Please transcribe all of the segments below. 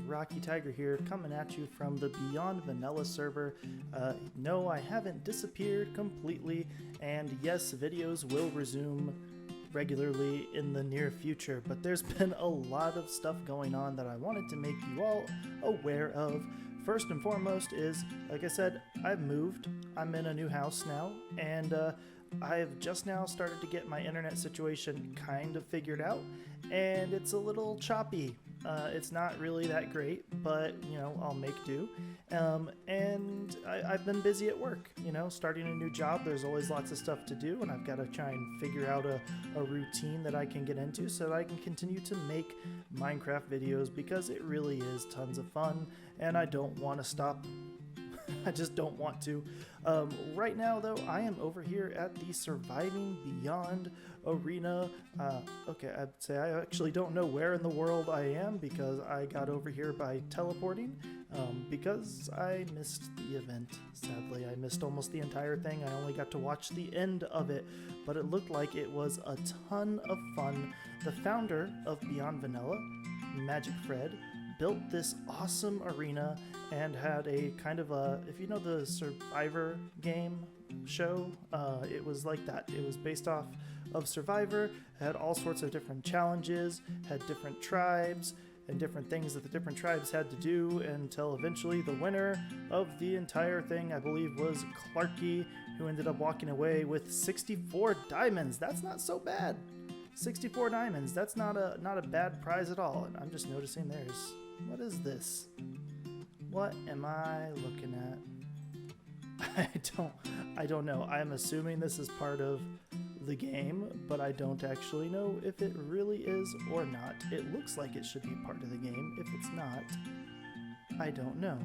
Rocky Tiger here, coming at you from the Beyond Vanilla server. No, I haven't disappeared completely, and yes, videos will resume regularly in the near future, but there's been a lot of stuff going on that I wanted to make you all aware of. First and foremost is, like I said, I've moved. I'm in a new house now, and I've just now started to get my internet situation kind of figured out, and it's a little choppy. It's not really that great, but, you know, I'll make do. And I've been busy at work, you know, starting a new job. There's always lots of stuff to do, and I've got to try and figure out a routine that I can get into so that I can continue to make Minecraft videos, because it really is tons of fun, and I don't want to stop. I just don't want to. Right now, though, I am over here at the Surviving Beyond arena. Okay, I'd say I actually don't know where in the world I am, because I got over here by teleporting, because I missed the event. Sadly, I missed almost the entire thing. I only got to watch the end of it, but it looked like it was a ton of fun. The founder of Beyond Vanilla, Magic Fred, built this awesome arena and had a kind of a, if you know the Survivor game show, it was like that. It was based off of Survivor, had all sorts of different challenges, had different tribes, and different things that the different tribes had to do, until eventually the winner of the entire thing, I believe, was Clarky, who ended up walking away with 64 diamonds. That's not so bad. 64 diamonds, that's not a bad prize at all. And I'm just noticing there's, what is this? What am I looking at? I don't know. I'm assuming this is part of the game, but I don't actually know if it really is or not. It looks like it should be part of the game. If it's not, I don't know.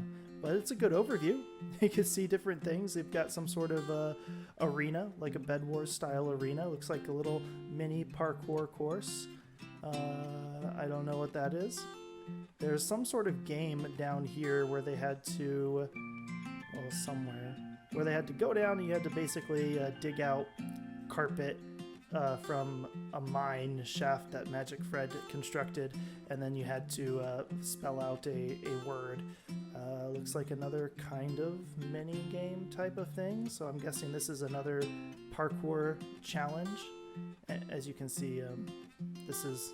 But it's a good overview. You can see different things. They've got some sort of arena, like a Bed Wars style arena. Looks like a little mini parkour course. I don't know what that is. There's some sort of game down here where they had to, well, somewhere, where they had to go down and you had to basically dig out carpet from a mine shaft that Magic Fred constructed, and then you had to spell out a word. Looks like another kind of mini game type of thing, so I'm guessing this is another parkour challenge. As you can see, this is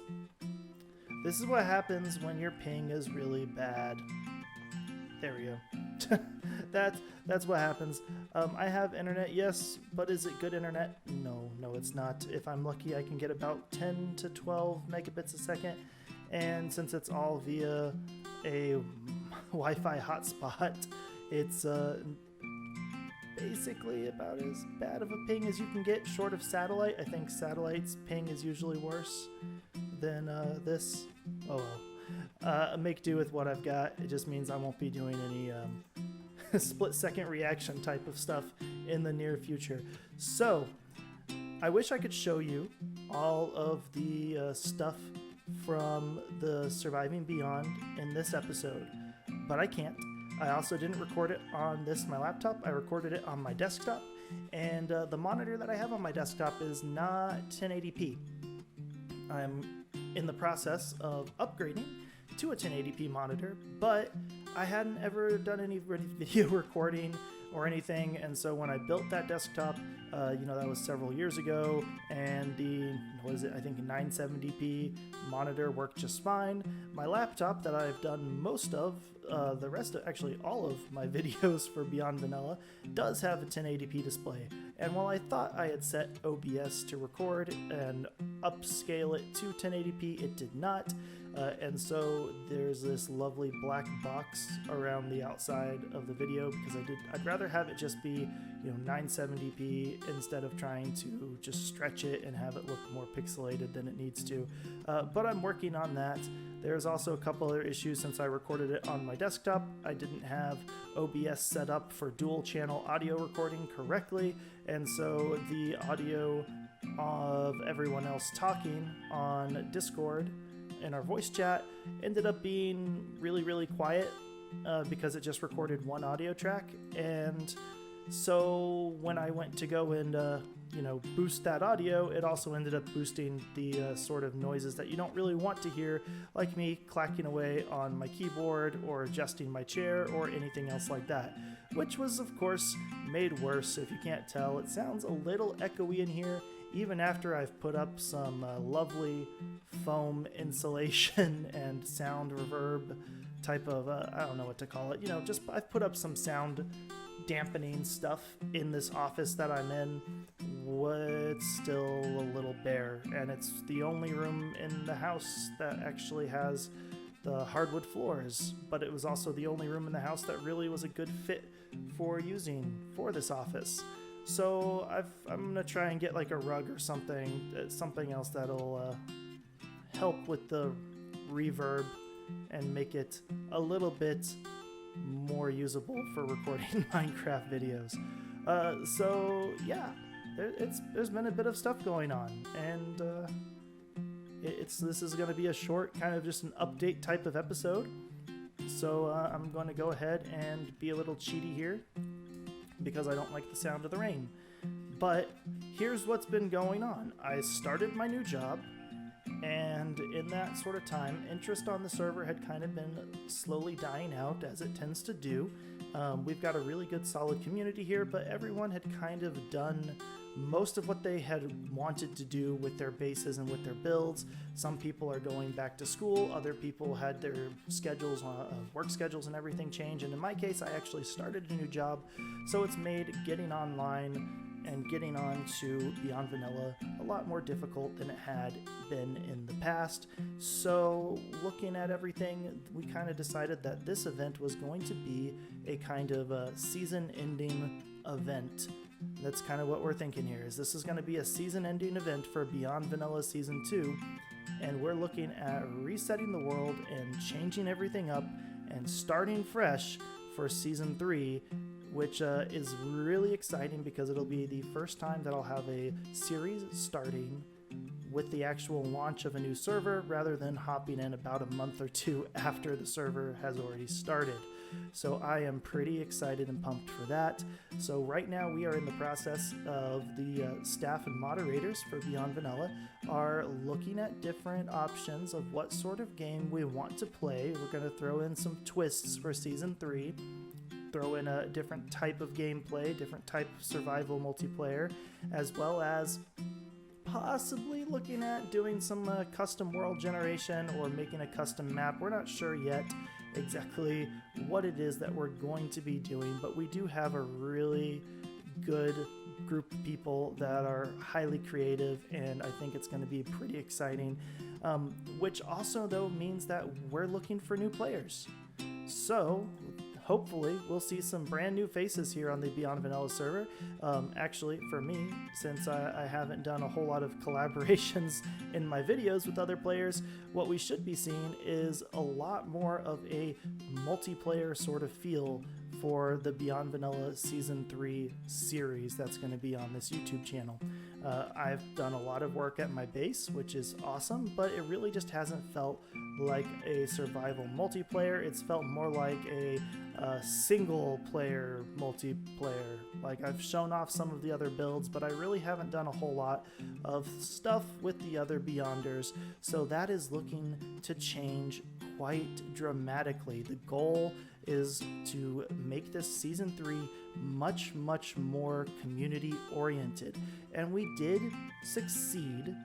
what happens when your ping is really bad. There we go. That's what happens. I have internet, yes, but is it good internet? No, it's not. If I'm lucky, I can get about 10 to 12 megabits a second, and since it's all via a Wi-Fi hotspot, it's basically about as bad of a ping as you can get short of satellite. I think satellite's ping is usually worse than this. Oh well. Make do with what I've got. It just means I won't be doing any split-second reaction type of stuff in the near future. So, I wish I could show you all of the stuff from the Surviving Beyond in this episode, but I can't. I also didn't record it on my laptop. I recorded it on my desktop, and the monitor that I have on my desktop is not 1080p. I'm in the process of upgrading to a 1080p monitor, but I hadn't ever done any video recording or anything, and so when I built that desktop, you know, that was several years ago, and the, what is it, I think 970p monitor worked just fine. My laptop that I've done most of, the rest of, actually all of my videos for Beyond Vanilla, does have a 1080p display, and while I thought I had set OBS to record and upscale it to 1080p, it did not. And so there's this lovely black box around the outside of the video, because I'd rather have it just be, you know, 970p instead of trying to just stretch it and have it look more pixelated than it needs to. But I'm working on that. There's also a couple other issues. Since I recorded it on my desktop, I didn't have OBS set up for dual channel audio recording correctly, and so the audio of everyone else talking on Discord in our voice chat ended up being really quiet, because it just recorded one audio track. And so when I went to go and boost that audio, it also ended up boosting the sort of noises that you don't really want to hear, like me clacking away on my keyboard or adjusting my chair or anything else like that, which was of course made worse. If you can't tell, it sounds a little echoey in here, even after I've put up some lovely foam insulation and sound reverb type of, I don't know what to call it, just I've put up some sound dampening stuff in this office that I'm in. It's still a little bare, and it's the only room in the house that actually has the hardwood floors, but it was also the only room in the house that really was a good fit for using for this office. So I'm gonna try and get like a rug or something else that'll help with the reverb and make it a little bit more usable for recording Minecraft videos. So yeah, there's been a bit of stuff going on, and this is going to be a short, kind of just an update type of episode. So I'm going to go ahead and be a little cheaty here because I don't like the sound of the rain. But here's what's been going on. I started my new job, and in that sort of time, interest on the server had kind of been slowly dying out, as it tends to do. We've got a really good solid community here, but everyone had kind of done most of what they had wanted to do with their bases and with their builds. Some people are going back to school, other people had their schedules, work schedules and everything change, and in my case I actually started a new job, so it's made getting online and getting on to Beyond Vanilla a lot more difficult than it had been in the past. So looking at everything, we kind of decided that this event was going to be a kind of a season-ending event. That's kind of what we're thinking here, is this is going to be a season-ending event for Beyond Vanilla Season 2, and we're looking at resetting the world and changing everything up and starting fresh for Season 3, which is really exciting because it'll be the first time that I'll have a series starting with the actual launch of a new server rather than hopping in about a month or two after the server has already started. So I am pretty excited and pumped for that. So right now we are in the process of the staff and moderators for Beyond Vanilla are looking at different options of what sort of game we want to play. We're going to throw in some twists for Season 3. Throw in a different type of gameplay, different type of survival multiplayer, as well as possibly looking at doing some custom world generation or making a custom map. We're not sure yet exactly what it is that we're going to be doing, but we do have a really good group of people that are highly creative, and I think it's going to be pretty exciting, which also though means that we're looking for new players. So hopefully we'll see some brand new faces here on the Beyond Vanilla server. Actually, for me, since I haven't done a whole lot of collaborations in my videos with other players, what we should be seeing is a lot more of a multiplayer sort of feel for the Beyond Vanilla Season 3 series that's going to be on this YouTube channel. I've done a lot of work at my base, which is awesome, but it really just hasn't felt like a survival multiplayer. It's felt more like a single player multiplayer. Like, I've shown off some of the other builds, but I really haven't done a whole lot of stuff with the other Beyonders, so that is looking to change quite dramatically. The goal is to make this Season 3 much more community oriented, and we did succeed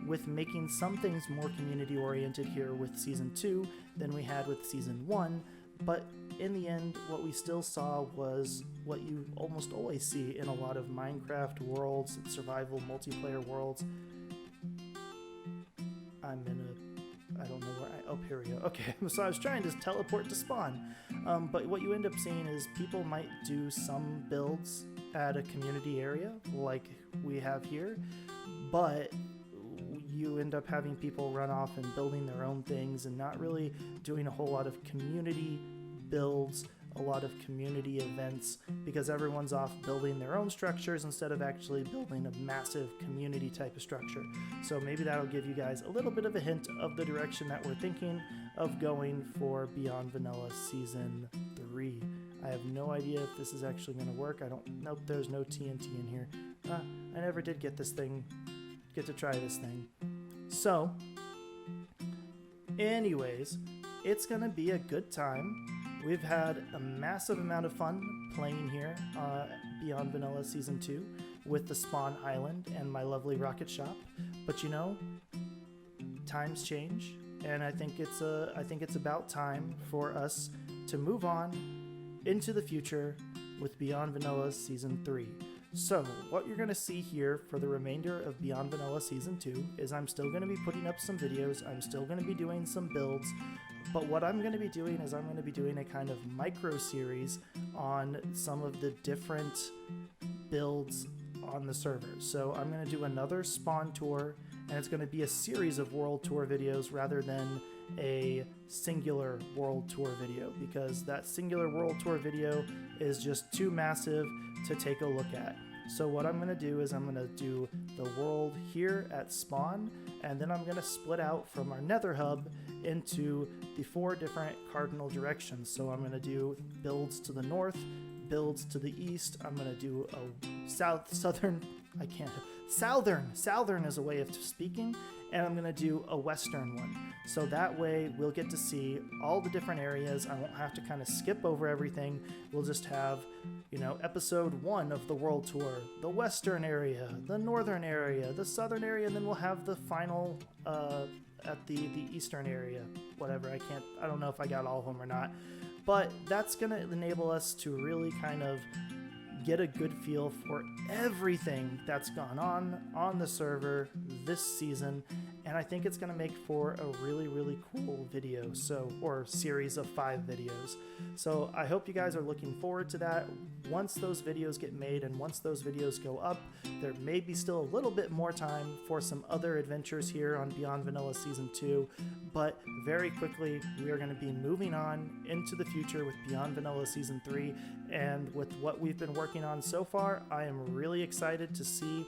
with making some things more community oriented here with Season 2 than we had with Season 1, but in the end what we still saw was what you almost always see in a lot of Minecraft worlds, survival multiplayer worlds. I don't know where oh, here we go. Okay, so I was trying to teleport to spawn. But what you end up seeing is people might do some builds at a community area like we have here, but you end up having people run off and building their own things and not really doing a whole lot of community builds, a lot of community events, because everyone's off building their own structures instead of actually building a massive community type of structure. So maybe that'll give you guys a little bit of a hint of the direction that we're thinking of going for Beyond Vanilla Season 3. I have no idea if this is actually going to work. Nope, there's no TNT in here. I never did get to try this thing. So, anyways, it's going to be a good time. We've had a massive amount of fun playing here Beyond Vanilla Season 2 with the Spawn Island and my lovely rocket shop. But you know, times change, and I think it's about time for us to move on into the future with Beyond Vanilla Season 3. So, what you're going to see here for the remainder of Beyond Vanilla Season 2 is I'm still going to be putting up some videos, I'm still going to be doing some builds, but what I'm going to be doing is I'm going to be doing a kind of micro-series on some of the different builds on the server. So I'm going to do another spawn tour, and it's going to be a series of world tour videos rather than a singular world tour video, because that singular world tour video is just too massive to take a look at. So what I'm going to do is I'm going to do the world here at spawn, and then I'm going to split out from our nether hub into the 4 different cardinal directions. So I'm going to do builds to the north, builds to the east. I'm going to do a southern is a way of speaking, and I'm going to do a western one. So that way we'll get to see all the different areas. I won't have to kind of skip over everything. We'll just have, you know, episode 1 of the world tour, the western area, the northern area, the southern area, and then we'll have the final at the eastern area. Whatever, I don't know if I got all of them or not. But that's going to enable us to really kind of get a good feel for everything that's gone on the server this season, and I think it's going to make for a really, really cool video, or series of 5 videos. So I hope you guys are looking forward to that. Once those videos get made and once those videos go up, there may be still a little bit more time for some other adventures here on Beyond Vanilla Season 2, but very quickly we are going to be moving on into the future with Beyond Vanilla Season 3, and with what we've been working on so far, I am really excited to see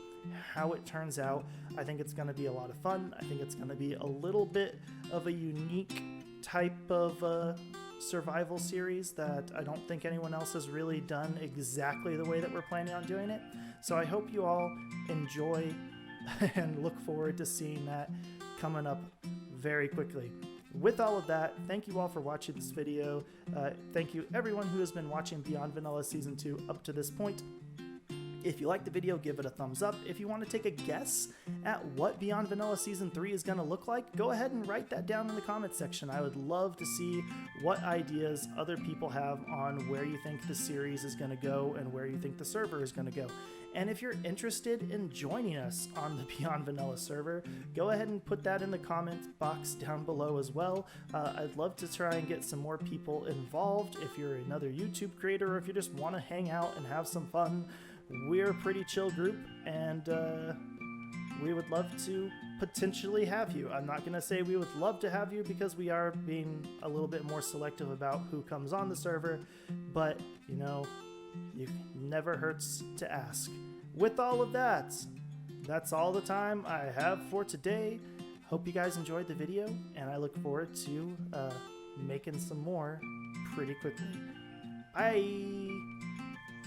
how it turns out. I think it's going to be a lot of fun. I think it's going to be a little bit of a unique type of survival series that I don't think anyone else has really done exactly the way that we're planning on doing it. So I hope you all enjoy and look forward to seeing that coming up very quickly. With all of that, thank you all for watching this video. Thank you everyone who has been watching Beyond Vanilla Season 2 up to this point. If you liked the video, give it a thumbs up. If you want to take a guess at what Beyond Vanilla Season 3 is going to look like, go ahead and write that down in the comments section. I would love to see what ideas other people have on where you think the series is going to go and where you think the server is going to go. And if you're interested in joining us on the Beyond Vanilla server, go ahead and put that in the comment box down below as well. I'd love to try and get some more people involved. If you're another YouTube creator, or if you just want to hang out and have some fun, we're a pretty chill group, and we would love to potentially have you. I'm not going to say we would love to have you, because we are being a little bit more selective about who comes on the server, but, you know, it never hurts to ask. With all of that, that's all the time I have for today. Hope you guys enjoyed the video, and I look forward to making some more pretty quickly. Bye!